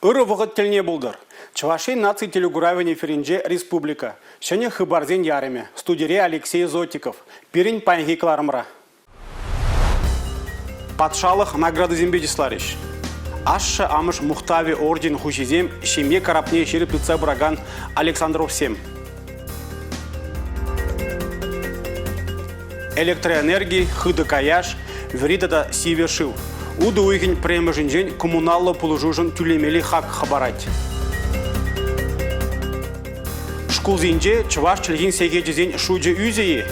Ыры вғыт тіліне бұлдыр. Чуваши наций телегуравен эфиринже республика. Шыне хыбарзен яреме. Студире Алексей Зотиков. Пирин панги клармра. Патшалық награды зембедислариш. Ашшы амыш мұхтави орден хушизем шемье карапне шеріп тұтса бұраган Александров 7. Электроэнергии, хыды каяш, веридада сивершил. Уды уйгін премі жінжен коммуналлы пулыжужын түлемелі хак хабарать. Шкул зинже чываш чілген сегеджізен шуджи үзеи.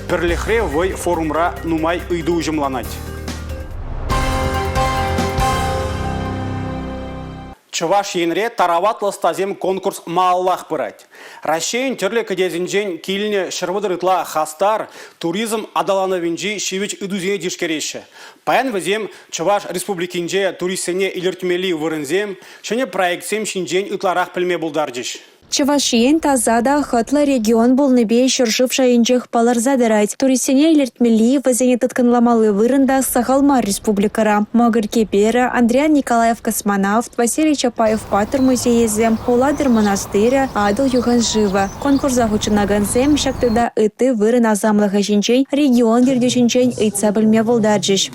Пірліхре вой форумра нумай үйді ұжымланать. Чываш енре тараватлы стазем конкурс мааллах пырать. Рашейн терлі кедезінжен киліне шырвыдырытла хастар туризм адалановинжи шивич үдузене дишкереші. Паян візем Чываш республикинже туристене илертмели вырынзем, шыне проектсем шинжен үтларақ пілме бұлдардыш. Чувашиен тазада хатлы регион болныбе шыршывша инжех паларзадырать. Туристене илертмели вазене тытканламалы вырында Сахалма республикара. Магыр Кепера, Андриан Николаев космонавт, Василий Чапаев Патыр музеезем, Уладыр монастыря, Адыл Юхан Жива. Конкурса хучынаганзем шактыда ыты вырын азамлыға жинчен, регион ердешінчен ыйтса білме волдарджиш.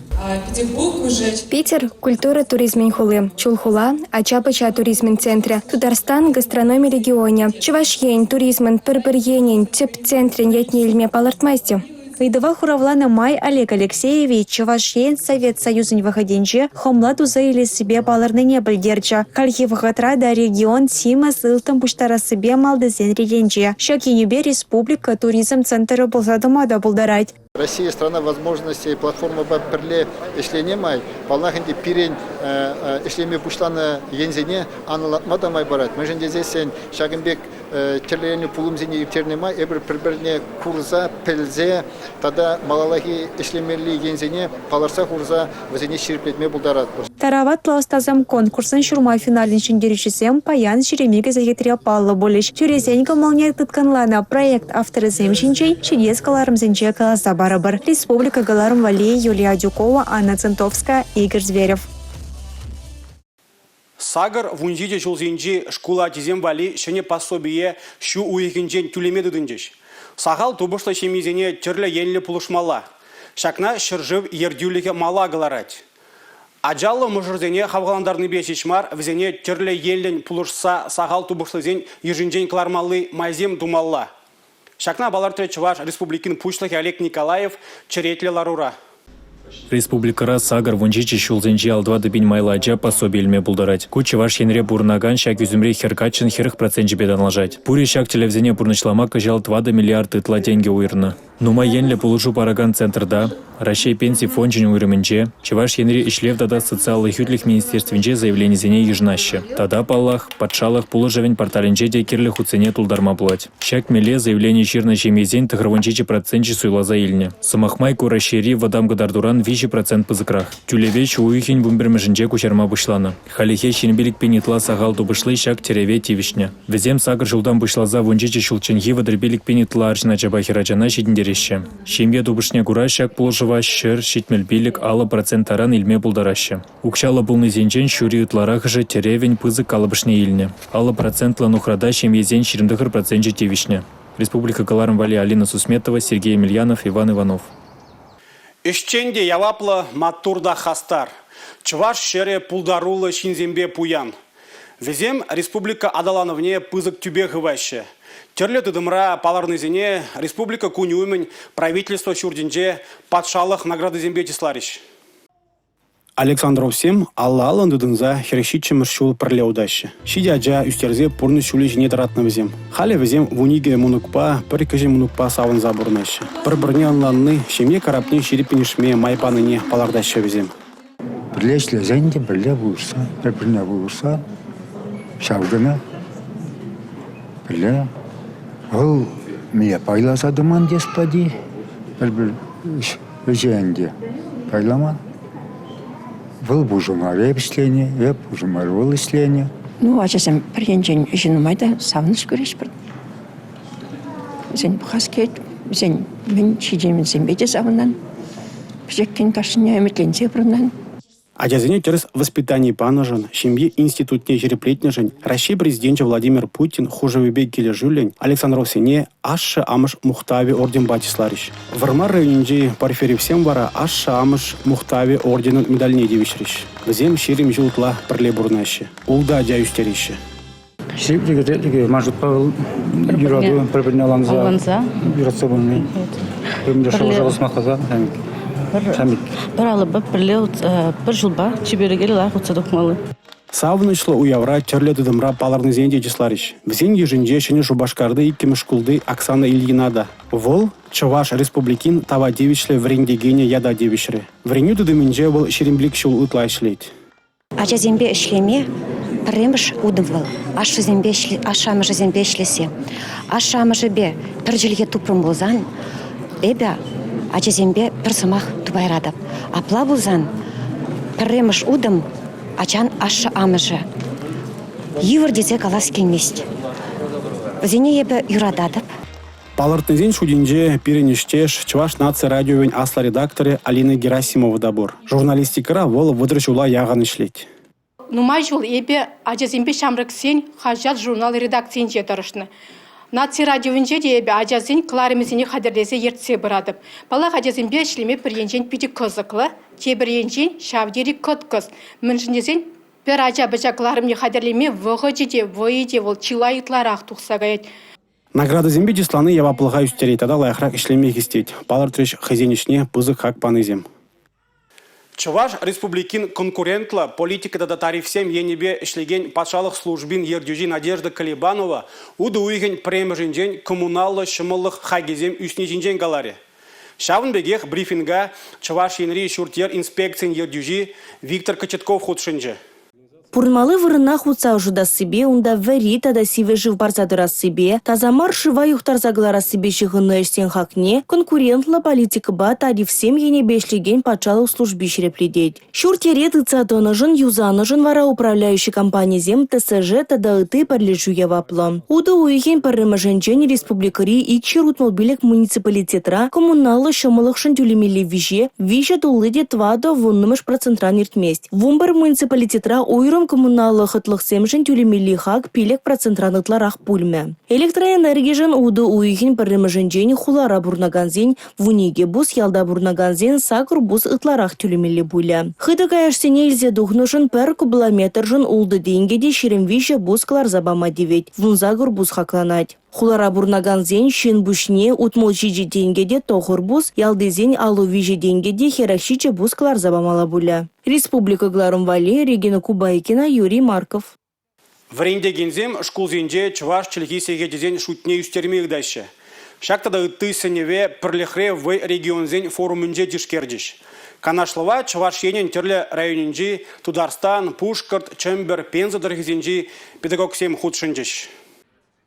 Питер – культура туризмен хулы. Чулхула – Ачапача туризмен центре. Татарстан – гастрономия регион. Чувашьен, туризмен, пырпырьенен, теп-центрен ятне илме палартмасти. Выдава хуравлана май Олег Алексеевич, Чувашьен Совет Союзын выходенче, хомладу заили себе паларны не більдерча. Кальхи выходрада регион Сима сылтым пуштара себе малдызен регенче. Шакинюбе республика туризм центры болсадымада булдарать. Россия – страна возможностей, платформа Бапперле, если не май, полнахенди пирень, если мы пуштаны ензине, аналатмада май барат. Мы же здесь шагенбек терлению пулумзине и тернемай, эбр приберне курза, пельзе, тогда малалахи, если мерли ензине, паларса курза, возине ширплетме булдарат. Тараватлы остазам конкурсын шурма финалин шиндеречесем паян шеремеге загетрия паллы болеш. Чурезенька молния тытканлана проект авторы земшинчей, чедескаларым зенче каласа барабар. Республика Галарм Вали, Юлия Дюкова, Анна Центовская, Игорь Зверев. Сагар вунжиде жолзенжи шкула тизем вали шене пособие шу уйгенжен тюлемеді дынжеш. Сағал тубышлы шемизене тірлі енлі пулышмала. Шакна шыржыв ердюліге мала галарать. Аджалы мұжырзене хавғаландарны бешешмар, візене тірлі елін пулышса сағал тубышлы зен ежінжен клармалы майзем думалла. Шакна балар Чуваш республикин пучлых Олег Николаев черетлі ларура. Республикара Сагар вунжичи шулзенжи алдва дыбин майлача пособие илме булдарать. Ку Чуваш енре бурнаган шак юзумре херкачин херых процент жебедан лажать. Пури шак телевизине бурнычлама кажал 2 миллиард итла деньги уйрна. Нума енле полужу параган центрда, Рашей пенсии фонжин уйрымынче, Чуваш енре ишлев дада социаллы хютлих министерствинче заявление зене ежнаще. Тада паллах, подшалах полужавень порталинче декерлих уцене тулдарма плать. Шак меле заявление чирна чемезень тахрванчичи процентчи суйла заильне. Самахмайку расшири вадам гадардуран вищи процент пызыкрах. Тюлевеч уйхень бумбермежинче кучарма бушлана. Халихе шинбилик пенитла сагал тубышлы шак тереве тивишня. Везем Сагар жылдан бушлаза вунчичи шулченхи вадрбилик пенитла аршина чабахирачана шидиндер. Шемье дубышне куращак пулжыва шыр шитмелбилик ала процентаран илме булдараща. Укшала булны зенчен шури утларах же теревень пызы калабышне илне. Ала процентла нухрада шемье зен ширымдыхыр процентжи тевишне. Республика Галарм Вали, Алина Сусметова, Сергей Емельянов, Иван Иванов. Ишченде яваплы матурда хастар. Чуваш шере пулдарулы шинзембе пуян. Везем республика адалановне пызык тюбе хываще. Терлі тыдымра паларнызене республика кунюмен правительство чурдинже патшалық награды зембетислариш. Александров 7 алла дыдынза херещичем шул прлеудаще. Шидяджа үстерзе пурны шулі жіне таратны візем. Халі візем вуниге мунукпа, піркіже мунукпа савын забурнаще. Бір-бірне анланны шемне карапне шерепенешме майпаныне палардаще візем. Бірлешлі зәнде бірле бұлырса, бір-бірне бұлырса, шавгына, бірле. Ол мия пайlasадыман деспади, бір жиенде пайламан. Бұл бұжымар еп іслені, еп бұжымар ол іслені. Ну, ажасам біргенжен жинымайда савыныш көреш бір. Зен бұқас кет, зен мен шидемін зенбеде савынан. Бізеккен қаршыня әмітленсе бұрынан. Адязине терс воспитание панажен, семьи институтне жереплетнежен, Россия президент Владимир Путин, Хужевебек Кележулень, Александров Сене, Ашша Амыш Мухтави орден Батисларищ. В Армар районинде Порфирий всем вара Ашша Амыш Мухтави орденын медальне девичрищ. Взем ширим жылтла пролебурнаще. Улда дяюстерище. Шиптиге маршрут Павел юраду преподне аланза юратса болмай. Өмде шоғыз мақаза хамик. Бір алып бір жылба чеберегелі лақ ұтсадық Савнышлы уявра терле дыдымра паларны зенде числарищ. Взен ежінде шыны жубашкарды иккімі шкулды Оксана Ильинада. Вол Чуваш республикин тава девичле врендегене яда девишре. Вреню дыдымынже был шеремблик шул ытлайшлейт. Ача зембе ишлеме, премыш удымвал. Ашамыжы зембе ишлесе. Ашамыжы бе піржилге тупрым болзан, эбе ача зембе пір сымақ тубайрадап. Апла болзан, премыш удым, ачан аша амыжы. Йывыр дезе калас келмест. Зене ебе юрададып. Палартнезен шудинже перенештеш Чуваш нация радиовен асла редакторы Алина Герасимова дабор. Журналистикара вол выдрачула яган ишлеть. Нумай жыл ебе ажазимбе шамрыксен хажат журнал редакциян жетарышны. Нация радиовенже де ебе ажазин кларемезіне қадірлесе ертсе бұрадып. Бала ажазимбе ішлеме бір енжен пиді кызықлы, те бір енжен шавдері көт-кыз. Мүншіндесен бір ажа бәжа кларемне қадірлеме вғы жеде, войы де ол чилайытларақ тұқсағайд. Награда зембе дисланы яваплыға үстерей тада лайықрақ ішлемек істейд. Палартреш хазенішне пызық хак панызем. Чуваш республикин конкурентла политика да тарифсем енебе ишлеген патшалық службин ердюжи Надежда Калибанова уды уйген премежинжен коммуналлы шымылық хагезем үснежинжен галаре. Шавын бегех брифинга Чуваш енри шуртер инспекциян ердюжи Виктор Кочетков худшинже. Пурнмалы вырына хутса жуда себе, унда вери тада сиве жив барзадыра себе, тазамар шива юхтарзаглара себе шығыны эштен хакне, конкурентла политика ба тариф всем ене бешлеген патшалық служби шерепледеть. Шуртерет ыцадонажын юзанажын вара управляющий компания зем ТСЖ тада ыты парлежу яваплы. Уды уйген парымаженчен республикари икшер утмалбилек муниципалитетра коммуналы шымылық шын виже тулыде твадо вуннымыш процентран иртмест. Вумбар муниципалитетра ойрым коммуналы хытлық семжін тюлемели хак пилек процентранытларах пульме. Электроэнергижен уды уйген парымаженчен хулара бурнаганзен, вуниге бус ялда бурнаганзен сакр бус ытларах тюлемели буля. Хыды каяшсене илзе духнышын пер кубилометржын улды денгеде шеремвише бус кларзабама девет. Вунзагыр бус хакланать. Хулара бурнаганзен шин бушне утмол жиджи денгеде тохыр бус, ялдезен алу виже денгеде херакшиче бус кларзабамала буля. Республика Гларумвали, Регина Кубайкина, Юрий Марков. Врендегензем шкулзенже Чуваш челгисеге дезен шутне үстермек дайшы. Шактада ытты сеневе пірлехре в регионзен форумынже дишкердиш. Канашлова Чуваш енен терлі районинжи Тударстан, Пушкарт, Чембер, Пенза дыргизенжи педагогсем худшынжиш.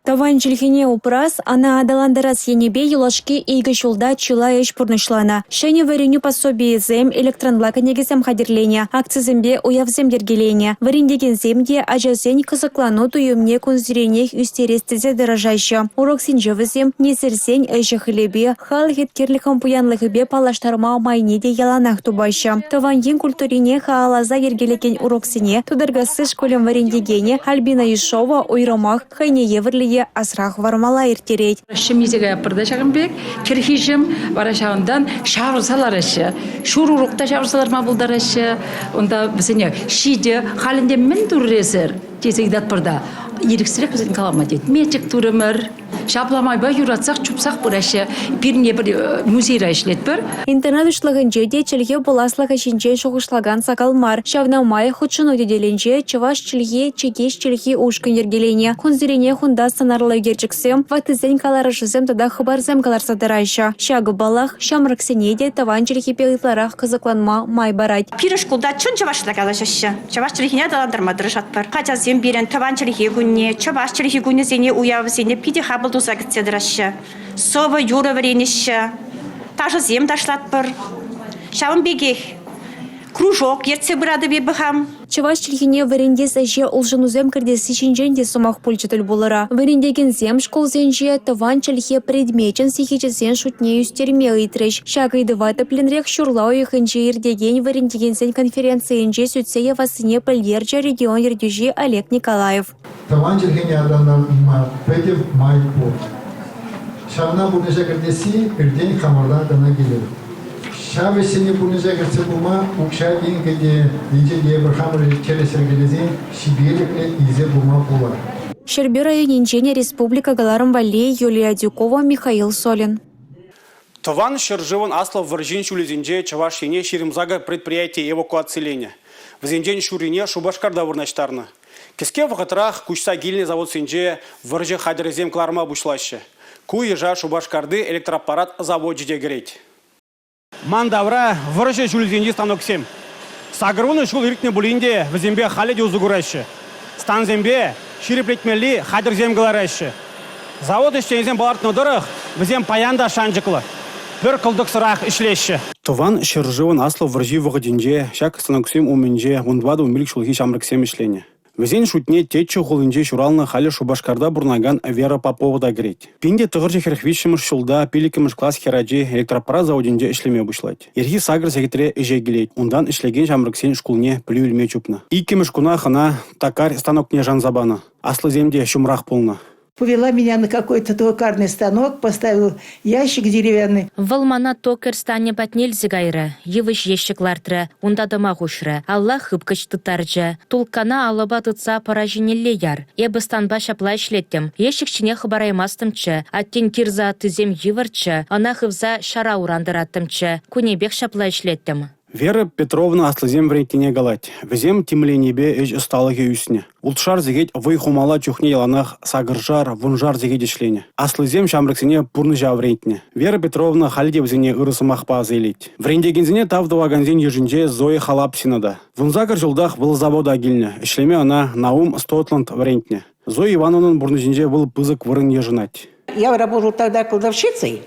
Таван жилхине упрас, ана адаландарас енебе юлашки игі жолда чила еш пурнышлана. Шене вареню пособие зем электронла конегесем хадерлене, акцизембе уявзем дергелене. Варендеген земде ажазень кызыклану туюмне кунзиренех үстерестезе дорожайшы. Урок синжевізем несерсень эйші хлебе, хал хеткерліком пуянлығыбе палаштарма майнеде яланах тубайшы. Таван ен культурине хаалаза ергелеген урок сине, тудыргасы школем варендегене, Альбина Ишова, ойромах, хайне еврлі асрах вармала иртерет. Шемизеге продажагымбек, черхижем варашаундан шаврсаларышы. Шурурукта шаврсаларма булдарышы. Онда бізіне шиде халінде мен туррезер. Тезегдат пырда. Еріксірек бізін калама дейді. Мечік турымыр. Шапламай ба юратсақ, чупсақ бұрашы. Біріне бір музейра ішлет бір. Интернет ұшлығынже де челге боласлығы жинже шоғышлаган сақалмар. Шавнамай худшыну деделенже Чуваш челге чекеш челге ушкын ергелене. Кунзирене хунда санарлы герчіксем, вақтызен каларышызем тада хыбарзем каларсадырайша. Шагы балах, шамрыксене де таван челге пегітларах қызықланма май барайд. Пирышкулда чын Чувашла калашышы. Чуваш челгене даландырмадырышат бар. Қачазем берен таван челге гүнне, Чуваш челге гүнне зене уявызене пиде хабыл дузагытседырышы. Сова юра вареніші. Тажы зем ташлат бар. Шавын бегех. кружок ертсе бұрады бе бұхам. Чаваш чилхине варендес әже улжынузем кірдесі чинженде сумақ пульчетіл болыра. Варендеген зем школзенже таван чилхе предмечен сихичесен шутне үстерме ыйтрыш. Шагайды ваты пленрек шурлау ихынже ирдеген варендеген зен конференциенже сүтсея васыне пыльерже регион ердюжи Олег Николаев. Таван чилхене аданлар пәтев майпу. Шағына бұрныша кірдесі үрден қамырдан дана келеді. Шабесіне бұрныша кірсе бұма, ұқша ең кәде ежеге бір қамыр келесер келезен шибелік изе бұма бұлар. Щербе районинчене республика Галарым Валей, Юлия Дюкова, Михаил Солин. Таван Щерживан Аслов Варжин Шулезинже Чавашине Ширимзага предприятие эвакуацияления. В Зиндень Шурине Шубашкарда вырнаштарны. Кеске вақытрах күшса гильный завод сенже выржы хадерезем кларма бушлаще. Ку ежа Шубашкарды электроаппарат завод жиде греть. Мандавра выржы Шулезинже станок 7. Сагруны шул иркне булинде в зембе халеде узугуращи. Стан зембе шириплетмели хадерзем галаращи. Завод іштензен балартны дырых в зем паянда шанжықлы. Бір қылдық сұрақ ішлеші. Таван Щерживан Аслов выржи вғыденже шак станок 7 уменже ундвады умилік шулхи шамрыксем ішлене. Везен шутне тетчі хулынже шуралны халі Шубашкарда бурнаган Вера Попова да греть. Пинде тұғыржы херхвишіміш шулда пилікіміш класс хераджи электропарат заводинже ішлеме бұшлать. Ерхи сагр секретаре іже гелет. Ундан ішлеген шамрыксен шкулне плю үлме чупна. Икіміш куна хана такар станокне жанзабана. Аслы земде шумрах полна. Повела меня на какой-то токарный станок, поставил ящик деревянный. Валмана токер стане патнельзе гайры, евыш ещеклартыры, унда дома хушры, Аллах хыпкыч тутаржы. Тулкана алаба тутса пораженелле яр. Ебі станба шапла ишлеттім. Ещекчине хыбараймастымчы, аттен кирза тызем евырчы, ана хывза шара урандыраттымчы, кунебек шапла ишлеттім. Вера Петровна аслызем врентине галать. Везем тимленебе эж усталыге үсіне. Ултшар зегет вый хумала чухне яланах сагыржар, вунжар зегет ішлене. Аслызем шамрыксене пурныжа врентине. Вера Петровна халиде взене ырысымах пазелить. Врендегензене тавдываганзен ежинже Зои Халапсинада. Вунзагыр жылдах был завода гильне. Ишлеме она Наум Стотланд врентине. Зои Ивановнан бурныжинже был пызык вырын ежинать. Я работал тогда кладовщицей.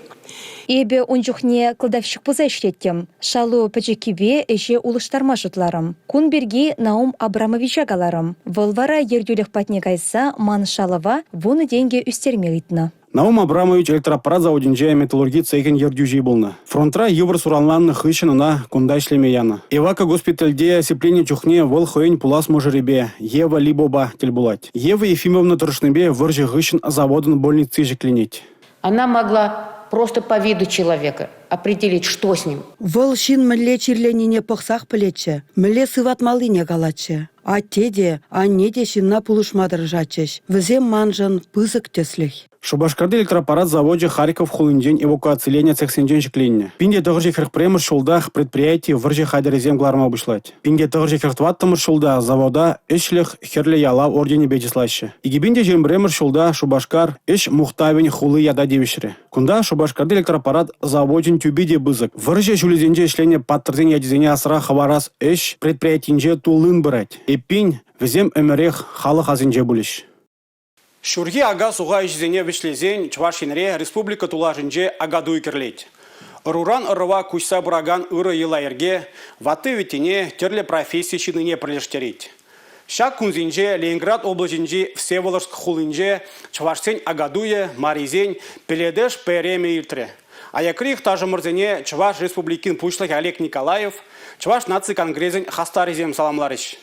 Эбе онжухне кладовщик пуза иштеттем. Шалу пачекиве эше улыштарма шутларым. Кун берги Наум Абрамовича галарым. Волвара ердюлех патне кайса ман шалава вуны деньги үстерме итна. Наум Абрамович электроаппарат заводинже металлургии цехен ердюжи болны. Фронтра евр суралнанны хыщынына кунда ишлеме яна. Эвака госпитальде осепление чухне вол хоень пулас можеребе. Ева Либоба тельбулать. Ева Ефимовна Торшнебе выржи хыщын заводын больницы жекленить. Она могла просто по виду человека определить, что с ним. Волшин мле чирленине пахсах плече, мле сыват малыне галаче. А теде, а неде шинна пулышмадыр жачеш. Везем манжан пызык теслих. Шубашкарды электроаппарат заводе Харьков хулынден эвакуацияление цехсенжен жекленне. Пинде тығыржы херхпремір шулдах предприятие выржы хадерезем гларма бұшлать. Пинде тығыржы херхтваттымыр шулда завода ішліх херле яла ордені бетислаще. Игибинде жембремір шулда Шубашкар іш мухтавен хулы яда девишре. Кунда Шубашкарды электроаппарат заводен тюбиде бызык. Выржы шулезенже ішлене паттырзен ядизене асыра хаварас іш предприятиенже тулын бұрать. Эппин візем өмірех халық азынже бұлыш. Шурги ага суға ішзене вишлезен Чувашинре республика тулажынже агаду икерлейт. Руран ырыва кучса бураган ыры ела ерге, ваты витине терле профессии шиныне прилештерейт. Шак кунзинже Ленинград облачинже Всеволожск хулынже Чувашсен агадуе, Маризен, Пеледеш переме иртре. А якрих тажымырзене Чуваш республикин пучлах Олег Николаев, Чуваш наци конгрезен хастаризем саламларыш.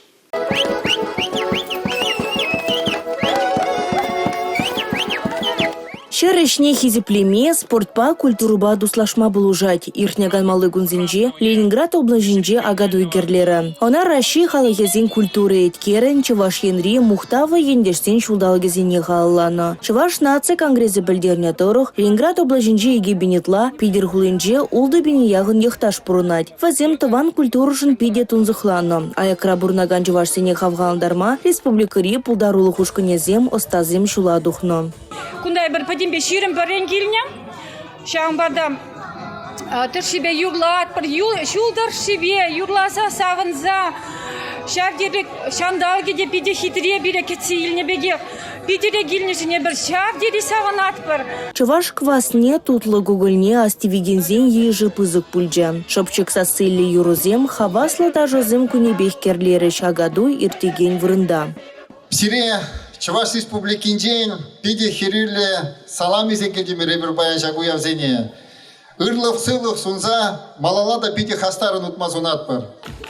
Шерешне хизиплеме спортпа культуруба дуслашма булужать. Ирхняган малы гунзинже Ленинград облажинже агаду игерлері. Она раши халахезин культуры еткерен Чуваш енри мухтава ендештен шулдалгезине халлана. Чуваш наци конгрессы білдерне торух Ленинград облажинже еге бенетла пидер хулинже улды бені яғын ехташ пурунать. Вазем таван культурушын пиде тунзыхлана. Аякра бурнаган Чуваш сене хавгаландарма республикари пулдарулы хушканезем остазем шула духно. Кундай бір падимбе ширим барен келнем. Шағын бардам тұршыбе юрлат, бір шулдар шыбе юрласа сағынза. Шақ дерек шандалге де биде хитре бире кетсе еліне беге Питере гильнешіне бір шап деди саванат бір. Чуваш квасне тутлы гугыльне астивигензен ежі пызык пульджа. Шопчыкса сылли юрузем, хаваслы да жозем күнебех керлері шагаду иртеген вырында. Сире Чуваш Республикинжен пиде хирюле салам изекедеме ребір баян жагуявзене. Ырлық сылық сунза малалада пиде хастарын утмазунат бар.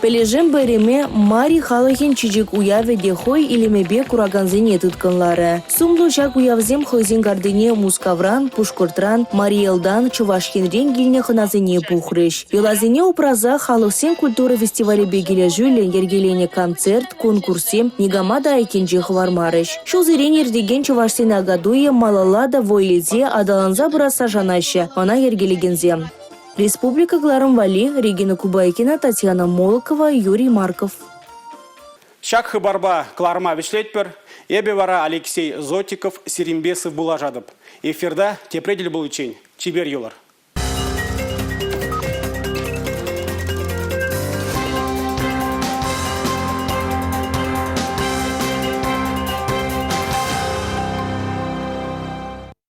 Пележем береме мари халахин чижик уяве дехой илемебе кураганзене тытканлары. Сумлу жак уявзем хойзен гардыне мускавран, пушкортран, мариелдан чувашхенрен гильне ханазене пухрыш. Юлазене упраза халықсен культура фестивале бегеле жүлі ергелене концерт, конкурсем, негамада айкенже хвармарыш. Шулзерен ердеген чувашсен агадуе малалада войлезе адаланза бұраса жанашы, она ергелегензем. Республика Гларамвали, Регина Кубайкина, Татьяна Молокова, Юрий Марков. Шак хыбарба Кларма Вишлетпер, Ебевара Алексей Зотиков, Сиримбесов Булажадып. Эфирда тепредель был учень. Чибер юлар.